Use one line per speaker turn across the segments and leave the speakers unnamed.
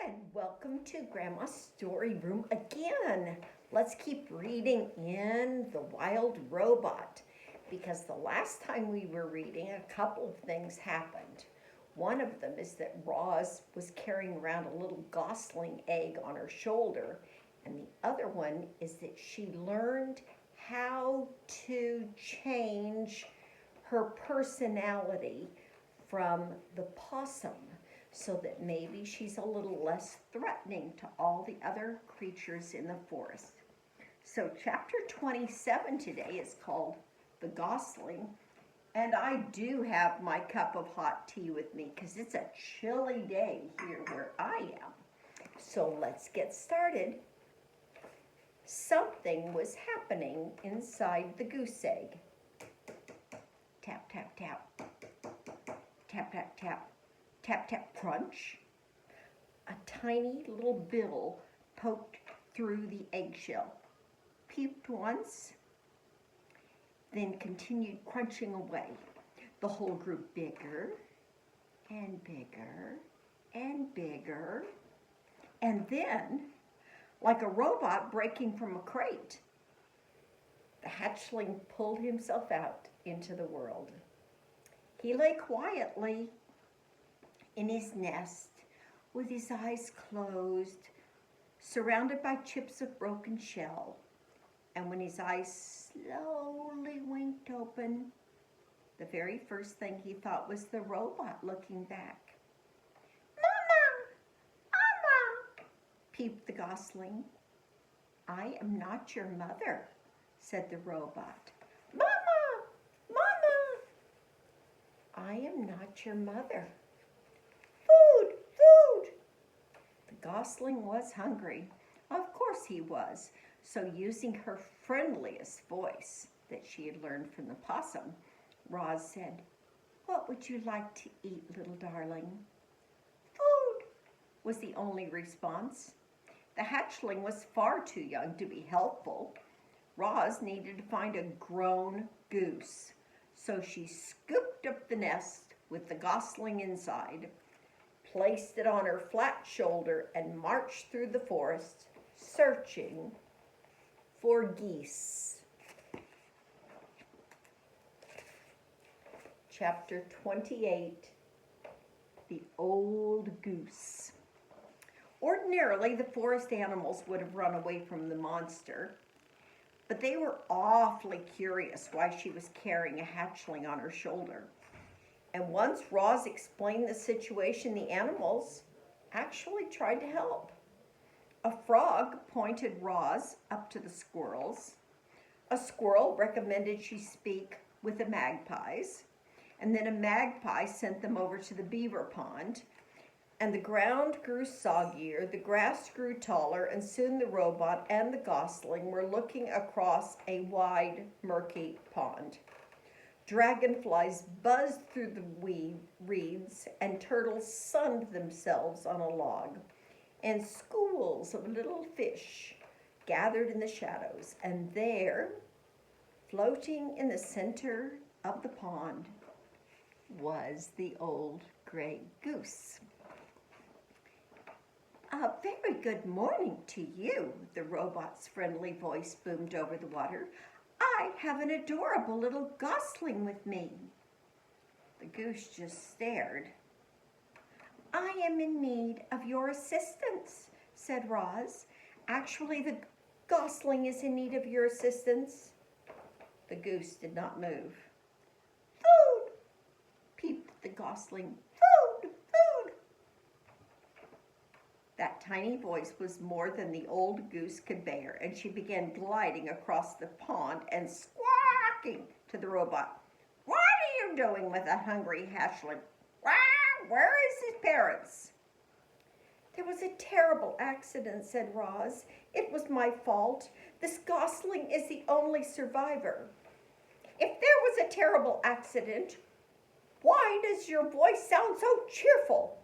And welcome to Grandma's Story Room again. Let's keep reading in The Wild Robot because the last time we were reading, a couple of things happened. One of them is that Roz was carrying around a little gosling egg on her shoulder, and the other one is that she learned how to change her personality from the possum so that maybe she's a little less threatening to all the other creatures in the forest. So chapter 27 today is called The Gosling, and I do have my cup of hot tea with me because it's a chilly day here where I am. So let's get started. Something was happening inside the goose egg. Tap, tap, tap. Tap, tap, tap. Tap, tap, crunch. A tiny little bill poked through the eggshell, peeped once, then continued crunching away. The hole grew bigger and bigger and bigger, and then, like a robot breaking from a crate, the hatchling pulled himself out into the world. He lay quietly in his nest with his eyes closed, surrounded by chips of broken shell. And when his eyes slowly winked open, the very first thing he thought was the robot looking back. "Mama! Mama!" peeped the gosling. "I am not your mother," said the robot. "Mama! Mama!" "I am not your mother." "Food! Food!" The gosling was hungry. Of course he was. So using her friendliest voice that she had learned from the possum, Roz said, "What would you like to eat, little darling?" "Food," was the only response. The hatchling was far too young to be helpful. Roz needed to find a grown goose. So she scooped up the nest with the gosling inside, placed it on her flat shoulder, and marched through the forest, searching for geese. Chapter 28, The Old Goose. Ordinarily, the forest animals would have run away from the monster, but they were awfully curious why she was carrying a hatchling on her shoulder. And once Roz explained the situation, the animals actually tried to help. A frog pointed Roz up to the squirrels. A squirrel recommended she speak with the magpies. And then a magpie sent them over to the beaver pond. And the ground grew soggier, the grass grew taller, and soon the robot and the gosling were looking across a wide, murky pond. Dragonflies buzzed through the reeds, and turtles sunned themselves on a log. And schools of little fish gathered in the shadows. And there, floating in the center of the pond, was the old gray goose. "A very good morning to you," the robot's friendly voice boomed over the water. "I have an adorable little gosling with me." The goose just stared. "I am in need of your assistance," said Roz. "Actually, the gosling is in need of your assistance." The goose did not move. "Food!" peeped the gosling. "Food! Food!" That tiny voice was more than the old goose could bear, and she began gliding across the pond and squawking to the robot. "What are you doing with a hungry hatchling? Where is his parents?" "There was a terrible accident," said Roz. "It was my fault. This gosling is the only survivor." "If there was a terrible accident, why does your voice sound so cheerful?"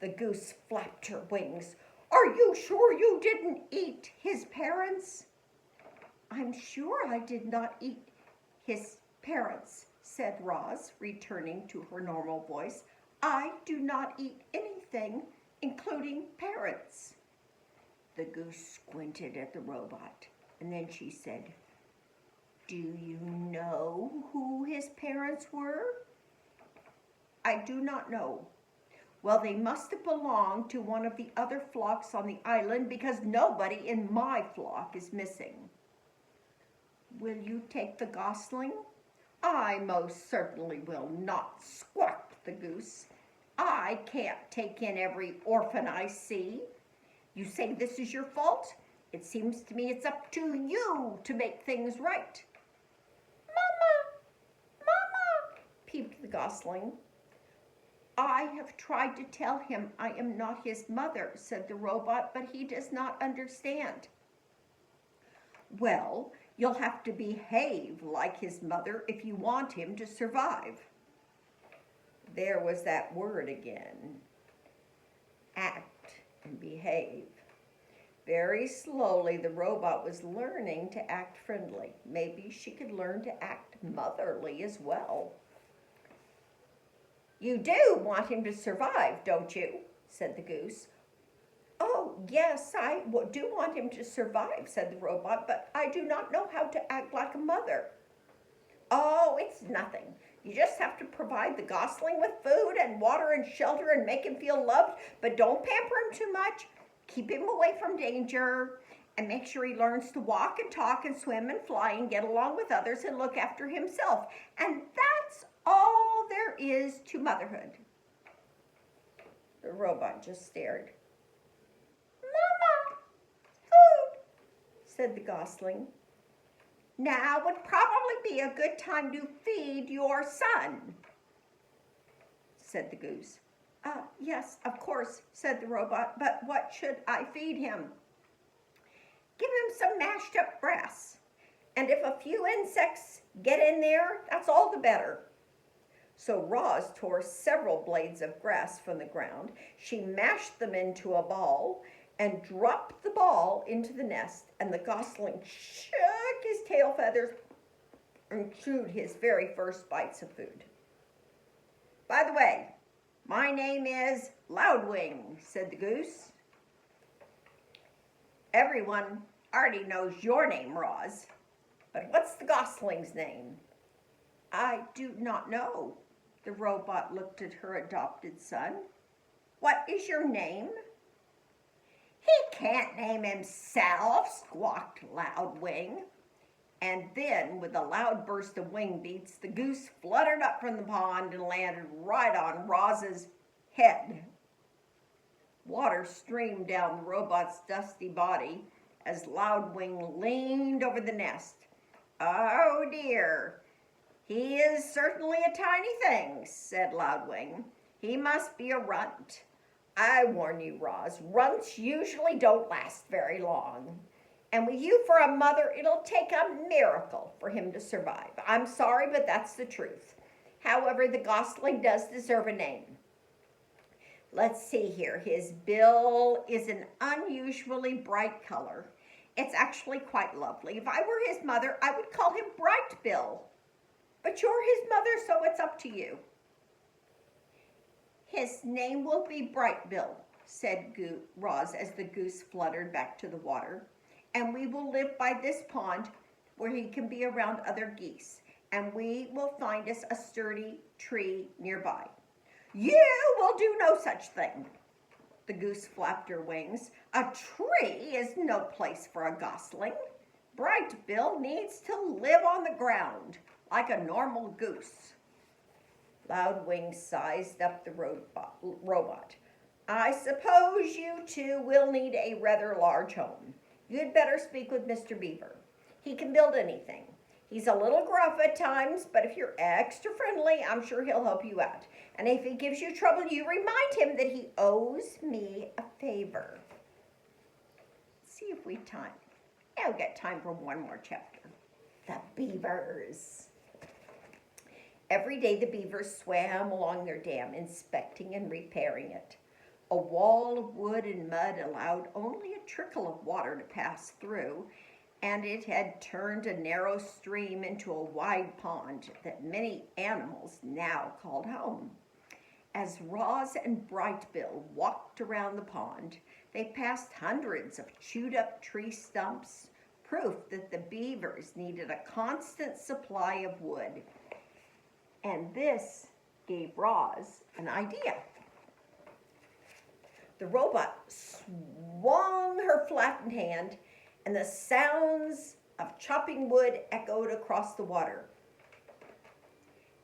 The goose flapped her wings. "Are you sure you didn't eat his parents?" "I'm sure I did not eat his parents," said Roz, returning to her normal voice. "I do not eat anything including parents. The goose squinted at the robot, and then she said, "Do you know who his parents were?" "I do not know." "Well, they must have belonged to one of the other flocks on the island because nobody in my flock is missing." "Will you take the gosling?" "I most certainly will not," squawked the goose. "I can't take in every orphan I see. You say this is your fault? It seems to me it's up to you to make things right." "Mama, Mama," peeped the gosling. "I have tried to tell him I am not his mother," said the robot, "but he does not understand." "Well, you'll have to behave like his mother if you want him to survive." There was that word again. Act and behave. Very slowly, the robot was learning to act friendly. Maybe she could learn to act motherly as well. "You do want him to survive, don't you?" said the goose. "Oh, yes, I do want him to survive," said the robot, "but I do not know how to act like a mother." "Oh, it's nothing. You just have to provide the gosling with food and water and shelter and make him feel loved, but don't pamper him too much. Keep him away from danger and make sure he learns to walk and talk and swim and fly and get along with others and look after himself. And that's all there is to motherhood." The robot just stared. "Mama, food," said the gosling. "Now would probably be a good time to feed your son," said the goose. Yes, of course," said the robot, "but what should I feed him?" "Give him some mashed up grass, and if a few insects get in there, that's all the better." So Roz tore several blades of grass from the ground. She mashed them into a ball and dropped the ball into the nest, and the gosling shook his tail feathers and chewed his very first bites of food. "By the way, my name is Loudwing," said the goose. "Everyone already knows your name, Roz, but what's the gosling's name?" "I do not know." The robot looked at her adopted son. "What is your name?" "He can't name himself," squawked Loudwing. And then, with a loud burst of wing beats, the goose fluttered up from the pond and landed right on Roz's head. Water streamed down the robot's dusty body as Loudwing leaned over the nest. "Oh dear, he is certainly a tiny thing," said Loudwing. "He must be a runt. I warn you, Roz, runts usually don't last very long. And with you for a mother, it'll take a miracle for him to survive. I'm sorry, but that's the truth. However, the gosling does deserve a name. Let's see here. His bill is an unusually bright color. It's actually quite lovely. If I were his mother, I would call him Bright Bill. But you're his mother, so it's up to you." "His name will be Bright Bill," said Roz as the goose fluttered back to the water. "And we will live by this pond where he can be around other geese. And we will find us a sturdy tree nearby." "You will do no such thing." The goose flapped her wings. "A tree is no place for a gosling. Bright Bill needs to live on the ground like a normal goose." Loudwing sized up the robot. "I suppose you two will need a rather large home. You'd better speak with Mr. Beaver. He can build anything. He's a little gruff at times, but if you're extra friendly, I'm sure he'll help you out. And if he gives you trouble, you remind him that he owes me a favor." Let's see if we've got time for one more chapter. The beavers. Every day the beavers swam along their dam, inspecting and repairing it. A wall of wood and mud allowed only a trickle of water to pass through, and it had turned a narrow stream into a wide pond that many animals now called home. As Roz and Brightbill walked around the pond, they passed hundreds of chewed up tree stumps, proof that the beavers needed a constant supply of wood. And this gave Roz an idea. The robot swung her flattened hand, and the sounds of chopping wood echoed across the water.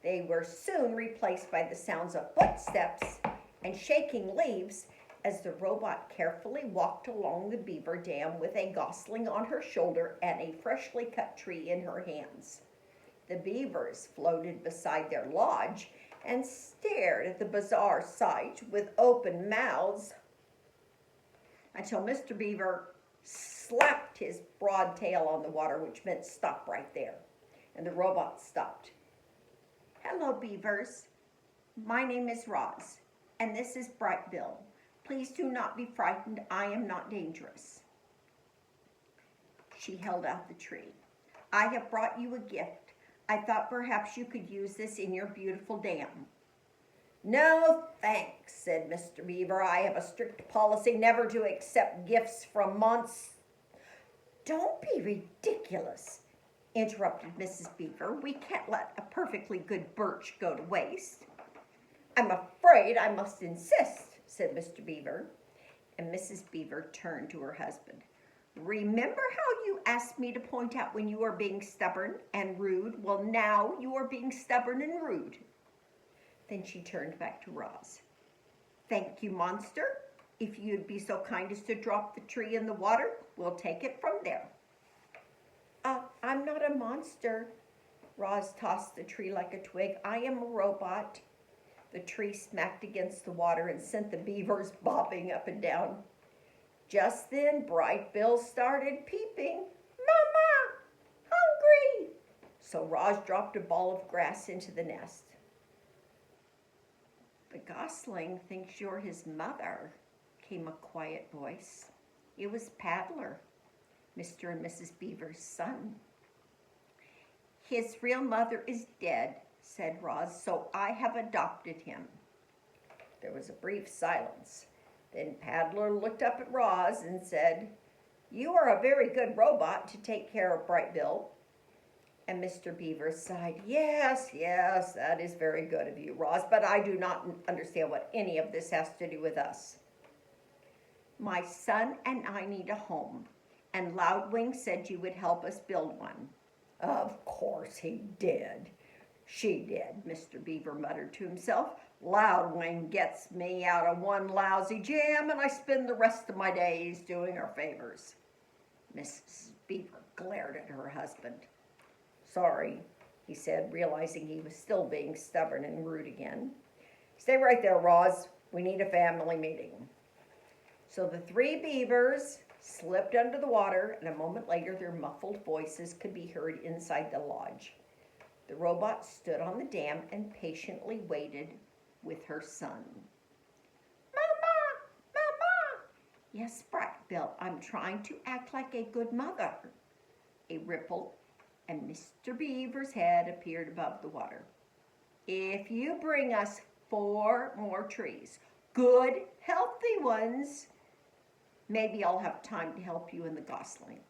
They were soon replaced by the sounds of footsteps and shaking leaves as the robot carefully walked along the beaver dam with a gosling on her shoulder and a freshly cut tree in her hands. The beavers floated beside their lodge and stared at the bizarre sight with open mouths until Mr. Beaver slapped his broad tail on the water, which meant stop right there. And the robot stopped. Hello, beavers. My name is Roz, and this is Brightbill. Please do not be frightened. I am not dangerous. She held out the tree. I have brought you a gift. I thought perhaps you could use this in your beautiful dam. No, thanks, said Mr. Beaver. I have a strict policy never to accept gifts from monsters. Don't be ridiculous, interrupted Mrs. Beaver. We can't let a perfectly good birch go to waste. I'm afraid I must insist, said Mr. Beaver. And Mrs. Beaver turned to her husband. Remember how you asked me to point out when you are being stubborn and rude? Well, now you are being stubborn and rude. Then she turned back to Roz. Thank you, monster. If you'd be so kind as to drop the tree in the water, we'll take it from there. I'm not a monster. Roz tossed the tree like a twig. I am a robot. The tree smacked against the water and sent the beavers bobbing up and down. Just then, Brightbill started peeping. Mama, hungry! So Roz dropped a ball of grass into the nest. The gosling thinks you're his mother, came a quiet voice. It was Paddler, Mr. and Mrs. Beaver's son. His real mother is dead, said Roz, so I have adopted him. There was a brief silence. Then Paddler looked up at Roz and said, You are a very good robot to take care of Brightbill. And Mr. Beaver sighed, Yes, that is very good of you, Roz, but I do not understand what any of this has to do with us. My son and I need a home, and Loudwing said you would help us build one. Of course he did. She did, Mr. Beaver muttered to himself. Loudwing gets me out of one lousy jam, and I spend the rest of my days doing her favors. Mrs. Beaver glared at her husband. Sorry, he said, realizing he was still being stubborn and rude again. Stay right there, Roz. We need a family meeting. So the three beavers slipped under the water, and a moment later their muffled voices could be heard inside the lodge. The robot stood on the dam and patiently waited with her son. Mama! Yes, Brightbill, I'm trying to act like a good mother. A ripple, and Mr. Beaver's head appeared above the water. If you bring us 4 more trees, good, healthy ones, maybe I'll have time to help you in the gosling.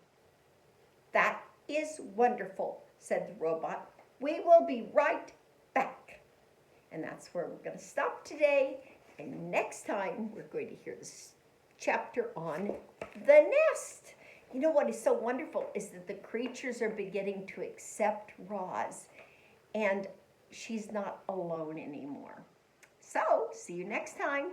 That is wonderful, said the robot. We will be right back. And that's where we're going to stop today. And next time, we're going to hear this chapter on the nest. You know what is so wonderful is that the creatures are beginning to accept Roz. And she's not alone anymore. So, see you next time.